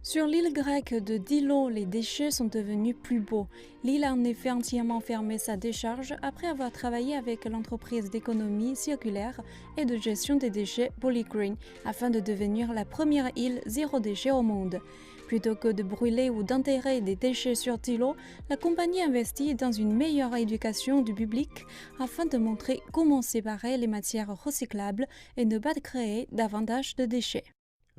Sur l'île grecque de Dilo, les déchets sont devenus plus beaux. L'île a en effet entièrement fermé sa décharge après avoir travaillé avec l'entreprise d'économie circulaire et de gestion des déchets Polygreen afin de devenir la première île zéro déchet au monde. Plutôt que de brûler ou d'enterrer des déchets sur Dilo, la compagnie investit dans une meilleure éducation du public afin de montrer comment séparer les matières recyclables et ne pas créer davantage de déchets.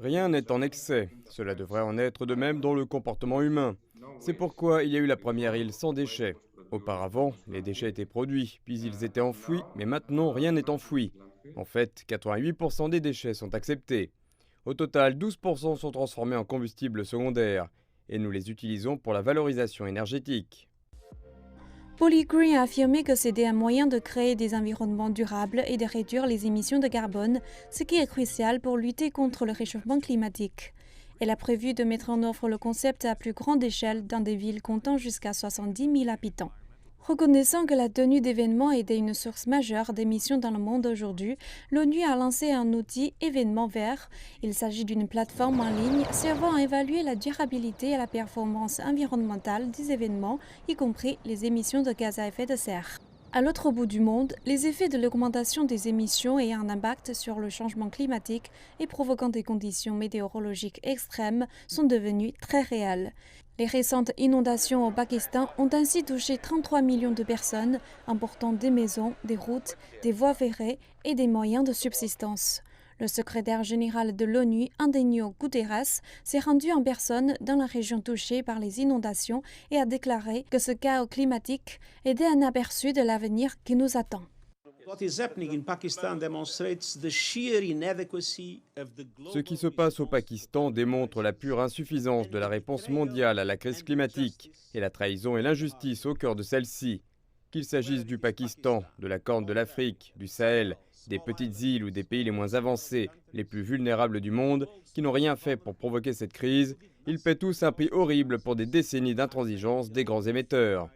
Rien n'est en excès. Cela devrait en être de même dans le comportement humain. C'est pourquoi il y a eu la première île sans déchets. Auparavant, les déchets étaient produits, puis ils étaient enfouis, mais maintenant rien n'est enfoui. En fait, 88% des déchets sont acceptés. Au total, 12% sont transformés en combustible secondaire, et nous les utilisons pour la valorisation énergétique. Polygreen a affirmé que c'était un moyen de créer des environnements durables et de réduire les émissions de carbone, ce qui est crucial pour lutter contre le réchauffement climatique. Elle a prévu de mettre en œuvre le concept à plus grande échelle dans des villes comptant jusqu'à 70 000 habitants. Reconnaissant que la tenue d'événements était une source majeure d'émissions dans le monde aujourd'hui, l'ONU a lancé un outil événement vert. Il s'agit d'une plateforme en ligne servant à évaluer la durabilité et la performance environnementale des événements, y compris les émissions de gaz à effet de serre. À l'autre bout du monde, les effets de l'augmentation des émissions ayant un impact sur le changement climatique et provoquant des conditions météorologiques extrêmes sont devenus très réels. Les récentes inondations au Pakistan ont ainsi touché 33 millions de personnes, emportant des maisons, des routes, des voies ferrées et des moyens de subsistance. Le secrétaire général de l'ONU, Antonio Guterres, s'est rendu en personne dans la région touchée par les inondations et a déclaré que ce chaos climatique était un aperçu de l'avenir qui nous attend. Ce qui se passe au Pakistan démontre la pure insuffisance de la réponse mondiale à la crise climatique et la trahison et l'injustice au cœur de celle-ci. Qu'il s'agisse du Pakistan, de la Corne de l'Afrique, du Sahel, des petites îles ou des pays les moins avancés, les plus vulnérables du monde, qui n'ont rien fait pour provoquer cette crise, ils paient tous un prix horrible pour des décennies d'intransigeance des grands émetteurs.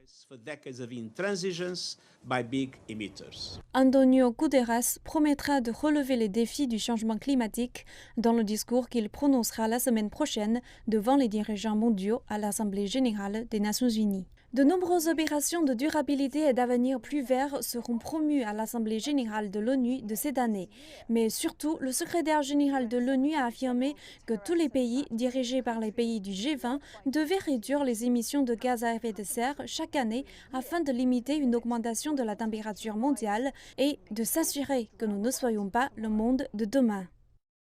Antonio Guterres promettra de relever les défis du changement climatique dans le discours qu'il prononcera la semaine prochaine devant les dirigeants mondiaux à l'Assemblée générale des Nations unies. De nombreuses opérations de durabilité et d'avenir plus vert seront promues à l'Assemblée générale de l'ONU de cette année. Mais surtout, le secrétaire général de l'ONU a affirmé que tous les pays dirigés par les pays du G20 devaient réduire les émissions de gaz à effet de serre chaque année afin de limiter une augmentation de la température mondiale et de s'assurer que nous ne soyons pas le monde de demain.